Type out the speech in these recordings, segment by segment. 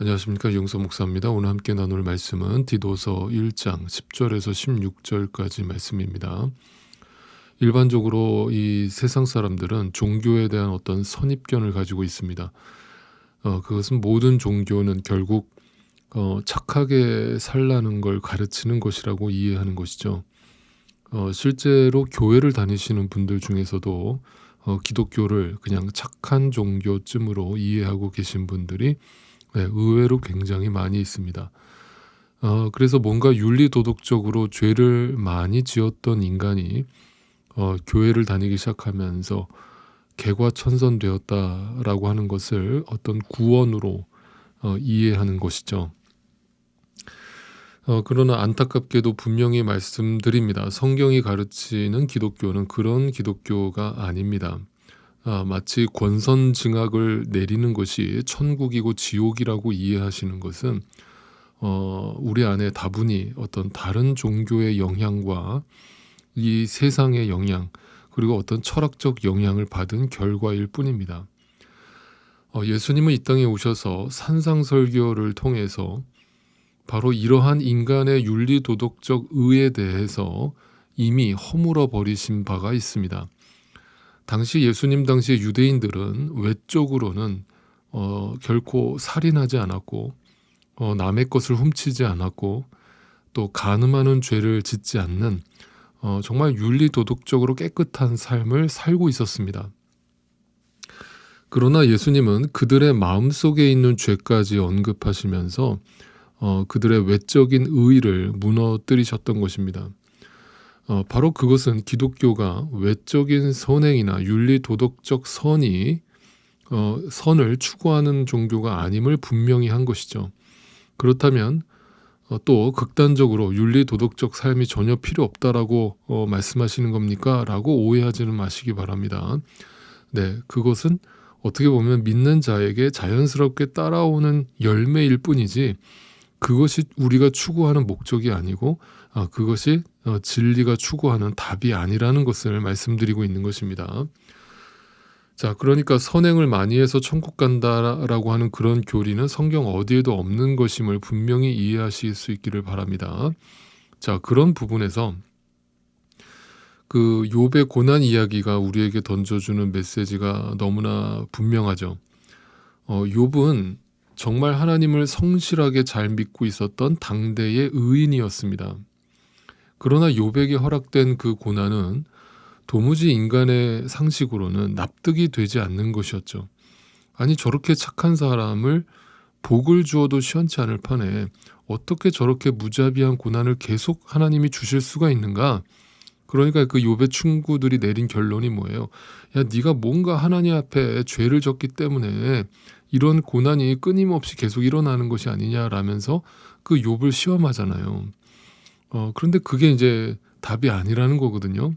안녕하십니까, 용서 목사입니다. 오늘 함께 나눌 말씀은 디도서 1장 10절에서 16절까지 말씀입니다. 일반적으로 이 세상 사람들은 종교에 대한 어떤 선입견을 가지고 있습니다. 그것은 모든 종교는 결국 착하게 살라는 걸 가르치는 것이라고 이해하는 것이죠. 실제로 교회를 다니시는 분들 중에서도 기독교를 그냥 착한 종교쯤으로 이해하고 계신 분들이 의외로 굉장히 많이 있습니다. 그래서 뭔가 윤리도덕적으로 죄를 많이 지었던 인간이 교회를 다니기 시작하면서 개과천선되었다라고 하는 것을 어떤 구원으로 이해하는 것이죠. 그러나 안타깝게도 분명히 말씀드립니다. 성경이 가르치는 기독교는 그런 기독교가 아닙니다. 마치 권선징악을 내리는 것이 천국이고 지옥이라고 이해하시는 것은 우리 안에 다분히 어떤 다른 종교의 영향과 이 세상의 영향, 그리고 어떤 철학적 영향을 받은 결과일 뿐입니다. 예수님은 이 땅에 오셔서 산상설교를 통해서 바로 이러한 인간의 윤리도덕적 의에 대해서 이미 허물어 버리신 바가 있습니다. 당시 예수님 당시의 유대인들은 외적으로는 결코 살인하지 않았고 남의 것을 훔치지 않았고 또 간음하는 죄를 짓지 않는 정말 윤리도덕적으로 깨끗한 삶을 살고 있었습니다. 그러나 예수님은 그들의 마음속에 있는 죄까지 언급하시면서 그들의 외적인 의의를 무너뜨리셨던 것입니다. 바로 그것은 기독교가 외적인 선행이나 윤리도덕적 선을 추구하는 종교가 아님을 분명히 한 것이죠. 그렇다면 또 극단적으로 윤리도덕적 삶이 전혀 필요 없다라고 말씀하시는 겁니까? 라고 오해하지는 마시기 바랍니다. 네, 그것은 어떻게 보면 믿는 자에게 자연스럽게 따라오는 열매일 뿐이지 그것이 우리가 추구하는 목적이 아니고 그것이 진리가 추구하는 답이 아니라는 것을 말씀드리고 있는 것입니다. 자, 그러니까 선행을 많이 해서 천국 간다라고 하는 그런 교리는 성경 어디에도 없는 것임을 분명히 이해하실 수 있기를 바랍니다. 자, 그런 부분에서 그 욥의 고난 이야기가 우리에게 던져주는 메시지가 너무나 분명하죠. 욥은 정말 하나님을 성실하게 잘 믿고 있었던 당대의 의인이었습니다. 그러나 욥에게 허락된 그 고난은 도무지 인간의 상식으로는 납득이 되지 않는 것이었죠. 아니, 저렇게 착한 사람을 복을 주어도 시원치 않을 판에 어떻게 저렇게 무자비한 고난을 계속 하나님이 주실 수가 있는가? 그러니까 그 욥의 친구들이 내린 결론이 뭐예요? 야, 네가 뭔가 하나님 앞에 죄를 졌기 때문에 이런 고난이 끊임없이 계속 일어나는 것이 아니냐라면서 그 욥을 시험하잖아요. 그런데 그게 이제 답이 아니라는 거거든요.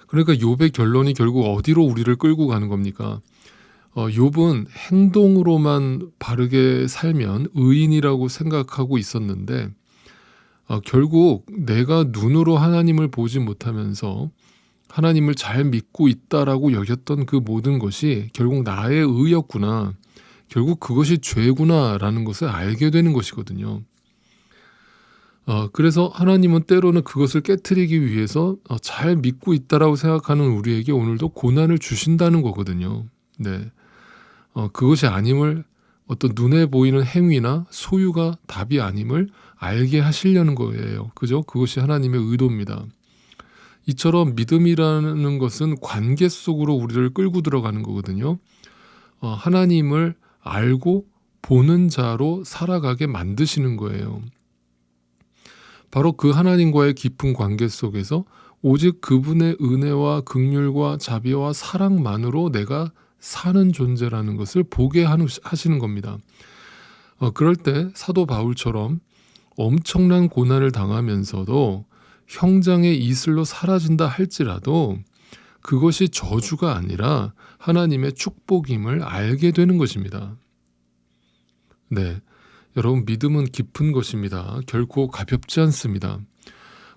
그러니까 욥의 결론이 결국 어디로 우리를 끌고 가는 겁니까? 욥은 행동으로만 바르게 살면 의인이라고 생각하고 있었는데 결국 내가 눈으로 하나님을 보지 못하면서 하나님을 잘 믿고 있다라고 여겼던 그 모든 것이 결국 나의 의였구나, 결국 그것이 죄구나라는 것을 알게 되는 것이거든요. 그래서 하나님은 때로는 그것을 깨트리기 위해서 잘 믿고 있다라고 생각하는 우리에게 오늘도 고난을 주신다는 거거든요. 네, 그것이 아님을, 어떤 눈에 보이는 행위나 소유가 답이 아님을 알게 하시려는 거예요. 그죠? 그것이 하나님의 의도입니다. 이처럼 믿음이라는 것은 관계 속으로 우리를 끌고 들어가는 거거든요. 하나님을 알고 보는 자로 살아가게 만드시는 거예요. 바로 그 하나님과의 깊은 관계 속에서 오직 그분의 은혜와 긍휼과 자비와 사랑만으로 내가 사는 존재라는 것을 보게 하시는 겁니다. 그럴 때 사도 바울처럼 엄청난 고난을 당하면서도 형장의 이슬로 사라진다 할지라도 그것이 저주가 아니라 하나님의 축복임을 알게 되는 것입니다. 네, 여러분, 믿음은 깊은 것입니다. 결코 가볍지 않습니다.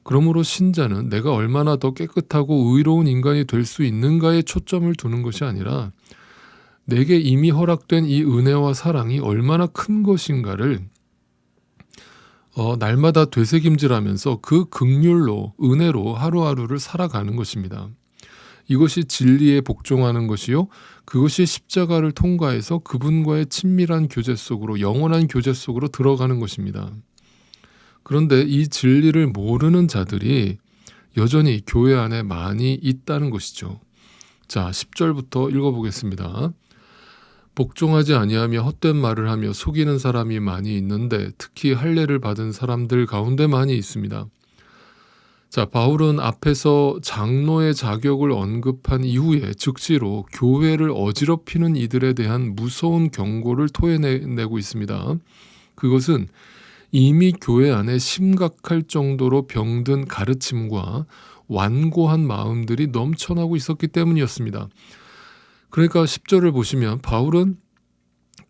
그러므로 신자는 내가 얼마나 더 깨끗하고 의로운 인간이 될 수 있는가에 초점을 두는 것이 아니라 내게 이미 허락된 이 은혜와 사랑이 얼마나 큰 것인가를 날마다 되새김질하면서 그 긍휼로 은혜로 하루하루를 살아가는 것입니다. 이것이 진리에 복종하는 것이요, 그것이 십자가를 통과해서 그분과의 친밀한 교제 속으로, 영원한 교제 속으로 들어가는 것입니다. 그런데 이 진리를 모르는 자들이 여전히 교회 안에 많이 있다는 것이죠. 자, 10절부터 읽어보겠습니다. 복종하지 아니하며 헛된 말을 하며 속이는 사람이 많이 있는데 특히 할례를 받은 사람들 가운데 많이 있습니다. 자, 바울은 앞에서 장로의 자격을 언급한 이후에 즉시로 교회를 어지럽히는 이들에 대한 무서운 경고를 토해내고 있습니다. 그것은 이미 교회 안에 심각할 정도로 병든 가르침과 완고한 마음들이 넘쳐나고 있었기 때문이었습니다. 그러니까 10절을 보시면 바울은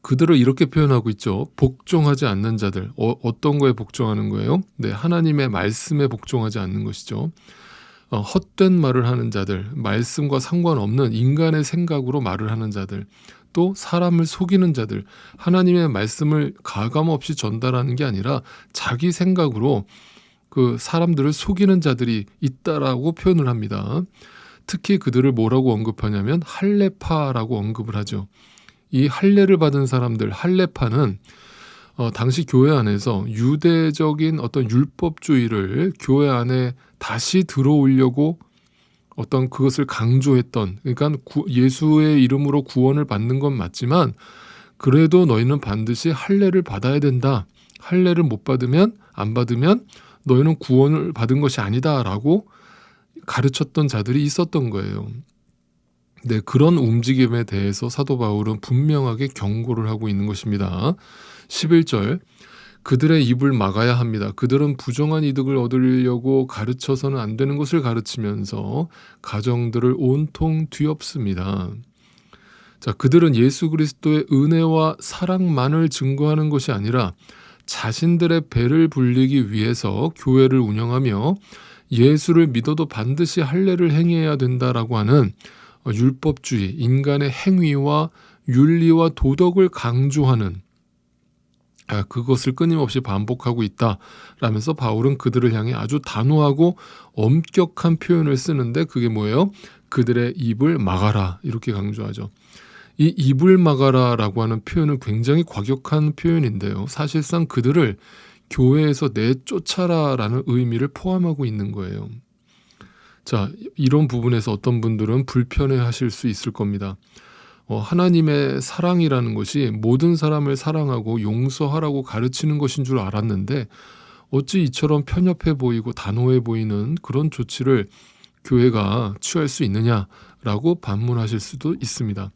그들을 이렇게 표현하고 있죠. 복종하지 않는 자들. 어떤 거에 복종하는 거예요? 네, 하나님의 말씀에 복종하지 않는 것이죠. 헛된 말을 하는 자들, 말씀과 상관없는 인간의 생각으로 말을 하는 자들, 또 사람을 속이는 자들, 하나님의 말씀을 가감없이 전달하는 게 아니라 자기 생각으로 그 사람들을 속이는 자들이 있다라고 표현을 합니다. 특히 그들을 뭐라고 언급하냐면 할례파라고 언급을 하죠. 이 할례를 받은 사람들, 할례파는 당시 교회 안에서 유대적인 어떤 율법주의를 교회 안에 다시 들어오려고 어떤 그것을 강조했던, 그러니까 예수의 이름으로 구원을 받는 건 맞지만 그래도 너희는 반드시 할례를 받아야 된다. 할례를 못 받으면, 안 받으면 너희는 구원을 받은 것이 아니다라고 가르쳤던 자들이 있었던 거예요. 네, 그런 움직임에 대해서 사도 바울은 분명하게 경고를 하고 있는 것입니다. 11절, 그들의 입을 막아야 합니다. 그들은 부정한 이득을 얻으려고 가르쳐서는 안 되는 것을 가르치면서 가정들을 온통 뒤엎습니다. 자, 그들은 예수 그리스도의 은혜와 사랑만을 증거하는 것이 아니라 자신들의 배를 불리기 위해서 교회를 운영하며 예수를 믿어도 반드시 할례를 행해야 된다라고 하는 율법주의, 인간의 행위와 윤리와 도덕을 강조하는 그것을 끊임없이 반복하고 있다라면서 바울은 그들을 향해 아주 단호하고 엄격한 표현을 쓰는데 그게 뭐예요? 그들의 입을 막아라, 이렇게 강조하죠. 이 입을 막아라라고 하는 표현은 굉장히 과격한 표현인데요. 사실상 그들을 교회에서 내쫓아라라는 의미를 포함하고 있는 거예요. 자, 이런 부분에서 어떤 분들은 불편해 하실 수 있을 겁니다. 하나님의 사랑이라는 것이 모든 사람을 사랑하고 용서하라고 가르치는 것인 줄 알았는데 어찌 이처럼 편협해 보이고 단호해 보이는 그런 조치를 교회가 취할 수 있느냐라고 반문하실 수도 있습니다.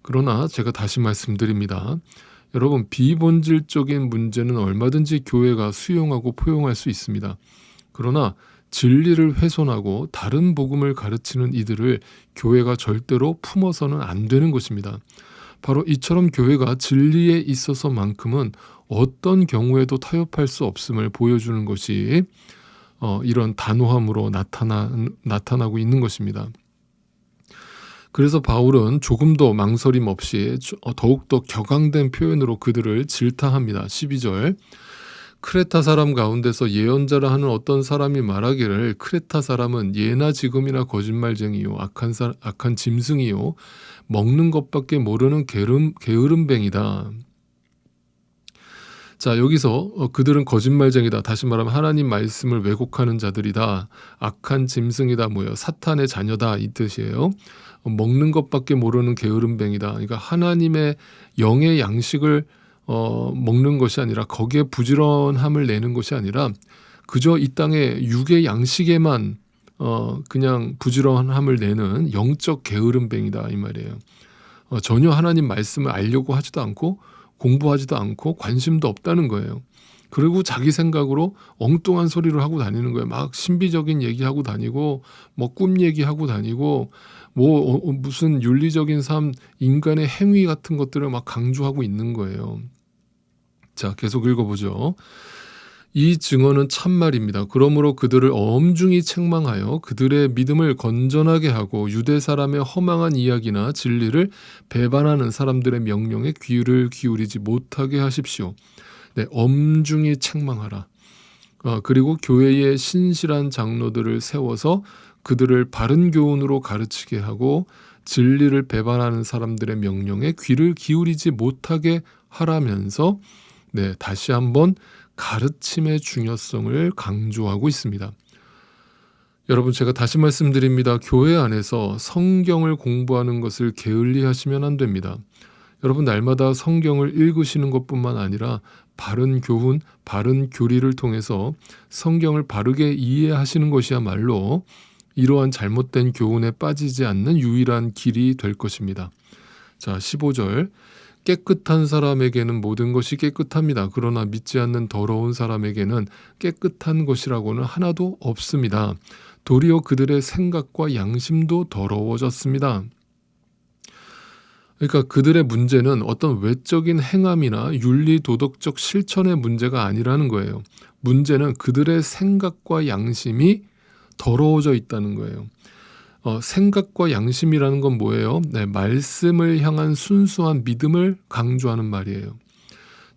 그러나 제가 다시 말씀드립니다. 여러분, 비본질적인 문제는 얼마든지 교회가 수용하고 포용할 수 있습니다. 그러나 진리를 훼손하고 다른 복음을 가르치는 이들을 교회가 절대로 품어서는 안 되는 것입니다. 바로 이처럼 교회가 진리에 있어서만큼은 어떤 경우에도 타협할 수 없음을 보여주는 것이 이런 단호함으로 나타나고 있는 것입니다. 그래서 바울은 조금도 망설임 없이 더욱더 격앙된 표현으로 그들을 질타합니다. 12절, 크레타 사람 가운데서 예언자라 하는 어떤 사람이 말하기를 크레타 사람은 예나 지금이나 거짓말쟁이요 악한 짐승이요 먹는 것밖에 모르는 게으름뱅이다. 자, 여기서 그들은 거짓말쟁이다, 다시 말하면 하나님 말씀을 왜곡하는 자들이다, 악한 짐승이다, 사탄의 자녀다, 이 뜻이에요. 먹는 것밖에 모르는 게으름뱅이다. 그러니까 하나님의 영의 양식을 먹는 것이 아니라 거기에 부지런함을 내는 것이 아니라 그저 이 땅의 육의 양식에만 그냥 부지런함을 내는 영적 게으름뱅이다, 이 말이에요. 전혀 하나님 말씀을 알려고 하지도 않고 공부하지도 않고 관심도 없다는 거예요. 그리고 자기 생각으로 엉뚱한 소리를 하고 다니는 거예요. 막 신비적인 얘기하고 다니고 꿈 얘기하고 다니고 무슨 윤리적인 삶, 인간의 행위 같은 것들을 막 강조하고 있는 거예요. 자, 계속 읽어보죠. 이 증언은 참말입니다. 그러므로 그들을 엄중히 책망하여 그들의 믿음을 건전하게 하고 유대 사람의 허망한 이야기나 진리를 배반하는 사람들의 명령에 귀를 기울이지 못하게 하십시오. 네, 엄중히 책망하라. 그리고 교회의 신실한 장로들을 세워서 그들을 바른 교훈으로 가르치게 하고 진리를 배반하는 사람들의 명령에 귀를 기울이지 못하게 하라면서 네, 다시 한번 가르침의 중요성을 강조하고 있습니다. 여러분, 제가 다시 말씀드립니다. 교회 안에서 성경을 공부하는 것을 게을리하시면 안 됩니다. 여러분, 날마다 성경을 읽으시는 것뿐만 아니라 바른 교훈, 바른 교리를 통해서 성경을 바르게 이해하시는 것이야말로 이러한 잘못된 교훈에 빠지지 않는 유일한 길이 될 것입니다. 자, 15절. 깨끗한 사람에게는 모든 것이 깨끗합니다. 그러나 믿지 않는 더러운 사람에게는 깨끗한 것이라고는 하나도 없습니다. 도리어 그들의 생각과 양심도 더러워졌습니다. 그러니까 그들의 문제는 어떤 외적인 행함이나 윤리 도덕적 실천의 문제가 아니라는 거예요. 문제는 그들의 생각과 양심이 더러워져 있다는 거예요. 생각과 양심이라는 건 뭐예요? 네, 말씀을 향한 순수한 믿음을 강조하는 말이에요.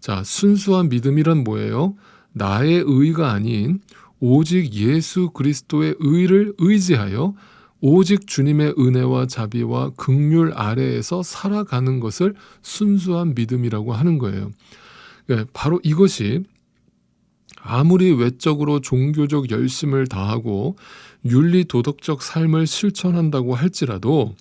자, 순수한 믿음이란 뭐예요? 나의 의가 아닌 오직 예수 그리스도의 의를 의지하여 오직 주님의 은혜와 자비와 긍휼 아래에서 살아가는 것을 순수한 믿음이라고 하는 거예요. 네, 바로 이것이 아무리 외적으로 종교적 열심을 다하고 윤리 도덕적 삶을 실천한다고 할지라도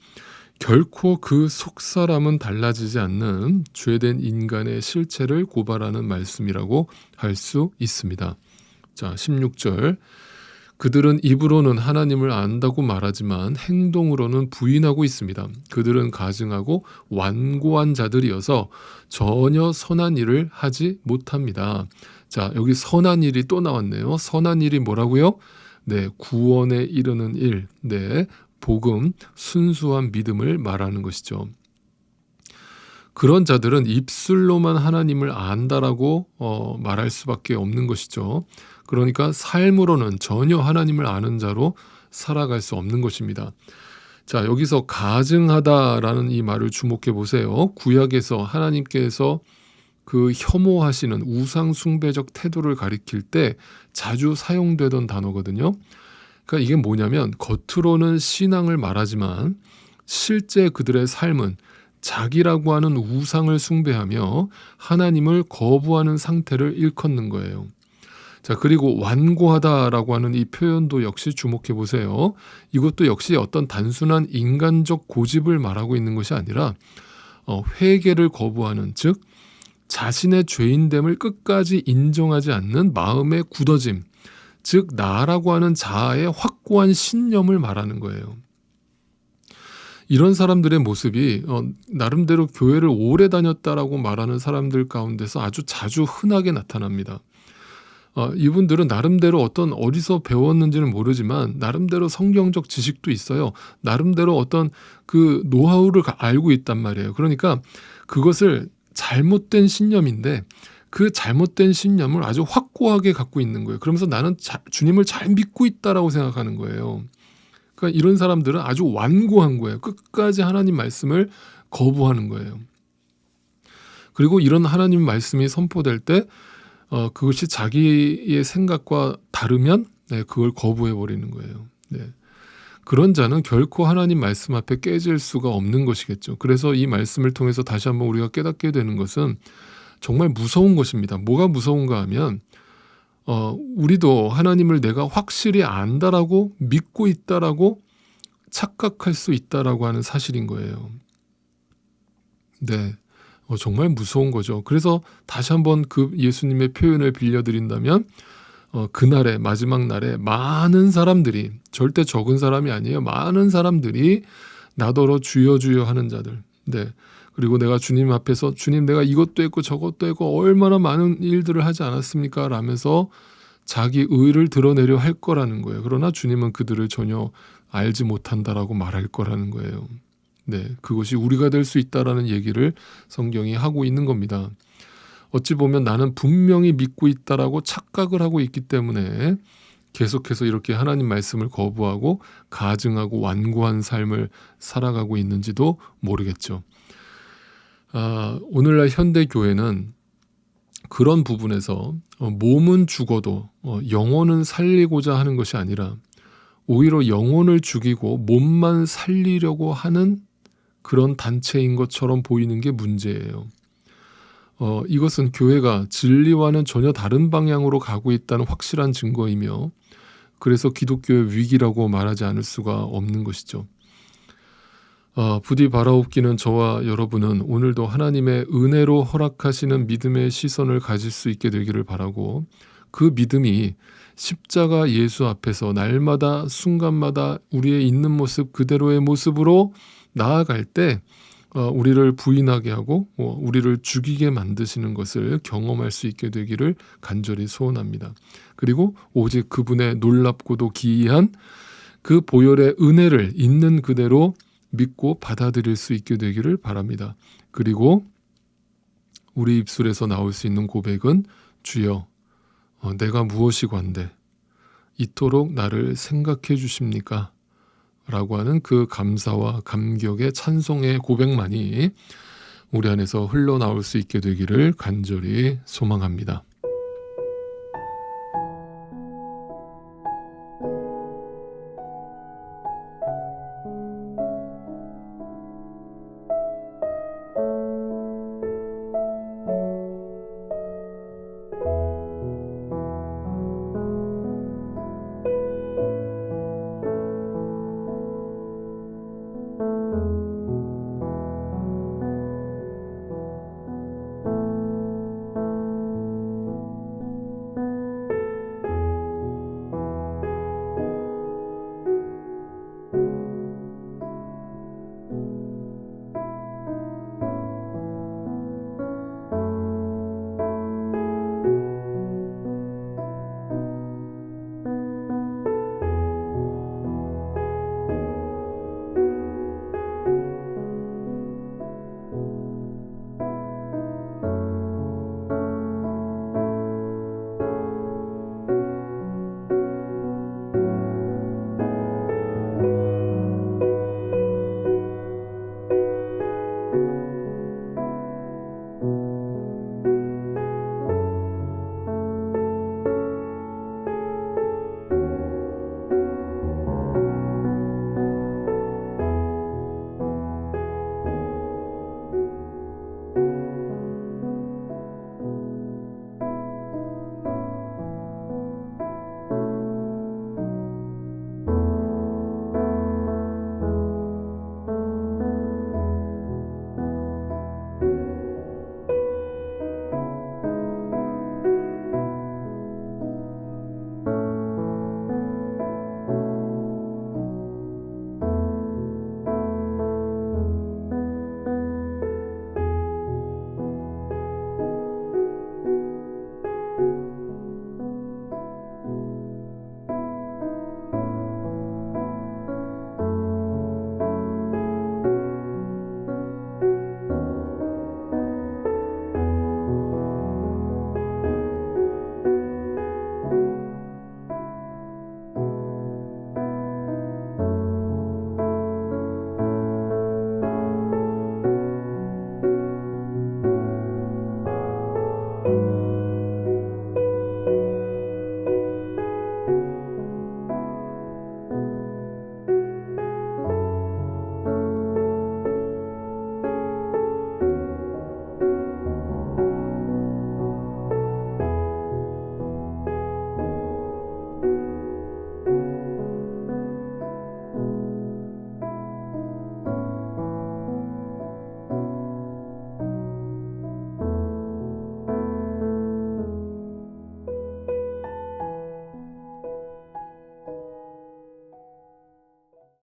결코 그 속사람은 달라지지 않는 죄된 인간의 실체를 고발하는 말씀이라고 할 수 있습니다. 자, 16절. 그들은 입으로는 하나님을 안다고 말하지만 행동으로는 부인하고 있습니다. 그들은 가증하고 완고한 자들이어서 전혀 선한 일을 하지 못합니다. 자, 여기 선한 일이 또 나왔네요. 선한 일이 뭐라고요? 네, 구원에 이르는 일, 네, 복음, 순수한 믿음을 말하는 것이죠. 그런 자들은 입술로만 하나님을 안다라고 말할 수밖에 없는 것이죠. 그러니까 삶으로는 전혀 하나님을 아는 자로 살아갈 수 없는 것입니다. 자, 여기서 가증하다라는 이 말을 주목해 보세요. 구약에서 하나님께서 그 혐오하시는 우상 숭배적 태도를 가리킬 때 자주 사용되던 단어거든요. 그러니까 이게 뭐냐면 겉으로는 신앙을 말하지만 실제 그들의 삶은 자기라고 하는 우상을 숭배하며 하나님을 거부하는 상태를 일컫는 거예요. 자, 그리고 완고하다라고 하는 이 표현도 역시 주목해 보세요. 이것도 역시 어떤 단순한 인간적 고집을 말하고 있는 것이 아니라 회개를 거부하는, 즉 자신의 죄인됨을 끝까지 인정하지 않는 마음의 굳어짐, 즉 나라고 하는 자아의 확고한 신념을 말하는 거예요. 이런 사람들의 모습이 나름대로 교회를 오래 다녔다라고 말하는 사람들 가운데서 아주 자주 흔하게 나타납니다. 이분들은 나름대로 어디서 배웠는지는 모르지만 나름대로 성경적 지식도 있어요. 나름대로 어떤 그 노하우를 알고 있단 말이에요. 그러니까 그것을 잘못된 신념인데 그 잘못된 신념을 아주 확고하게 갖고 있는 거예요. 그러면서 나는 주님을 잘 믿고 있다라고 생각하는 거예요. 그러니까 이런 사람들은 아주 완고한 거예요. 끝까지 하나님 말씀을 거부하는 거예요. 그리고 이런 하나님 말씀이 선포될 때 그것이 자기의 생각과 다르면 그걸 거부해 버리는 거예요. 네. 그런 자는 결코 하나님 말씀 앞에 깨질 수가 없는 것이겠죠. 그래서 이 말씀을 통해서 다시 한번 우리가 깨닫게 되는 것은 정말 무서운 것입니다. 뭐가 무서운가 하면 우리도 하나님을 내가 확실히 안다라고 믿고 있다라고 착각할 수 있다라고 하는 사실인 거예요. 네, 정말 무서운 거죠. 그래서 다시 한번 그 예수님의 표현을 빌려드린다면 그날에, 마지막 날에 많은 사람들이, 절대 적은 사람이 아니에요. 많은 사람들이 나더러 주여 주여 하는 자들. 네. 그리고 내가 주님 앞에서 주님 내가 이것도 했고 저것도 했고 얼마나 많은 일들을 하지 않았습니까? 라면서 자기 의를 드러내려 할 거라는 거예요. 그러나 주님은 그들을 전혀 알지 못한다라고 말할 거라는 거예요. 네, 그것이 우리가 될 수 있다라는 얘기를 성경이 하고 있는 겁니다. 어찌 보면 나는 분명히 믿고 있다라고 착각을 하고 있기 때문에 계속해서 이렇게 하나님 말씀을 거부하고 가증하고 완고한 삶을 살아가고 있는지도 모르겠죠. 오늘날 현대 교회는 그런 부분에서 몸은 죽어도 영혼은 살리고자 하는 것이 아니라 오히려 영혼을 죽이고 몸만 살리려고 하는 그런 단체인 것처럼 보이는 게 문제예요. 이것은 교회가 진리와는 전혀 다른 방향으로 가고 있다는 확실한 증거이며, 그래서 기독교의 위기라고 말하지 않을 수가 없는 것이죠. 부디 바라옵기는 저와 여러분은 오늘도 하나님의 은혜로 허락하시는 믿음의 시선을 가질 수 있게 되기를 바라고, 그 믿음이 십자가 예수 앞에서 날마다 순간마다 우리의 있는 모습 그대로의 모습으로 나아갈 때 우리를 부인하게 하고 우리를 죽이게 만드시는 것을 경험할 수 있게 되기를 간절히 소원합니다. 그리고 오직 그분의 놀랍고도 기이한 그 보혈의 은혜를 있는 그대로 믿고 받아들일 수 있게 되기를 바랍니다. 그리고 우리 입술에서 나올 수 있는 고백은 주여 내가 무엇이 관대 이토록 나를 생각해 주십니까? 라고 하는 그 감사와 감격의 찬송의 고백만이 우리 안에서 흘러나올 수 있게 되기를 간절히 소망합니다.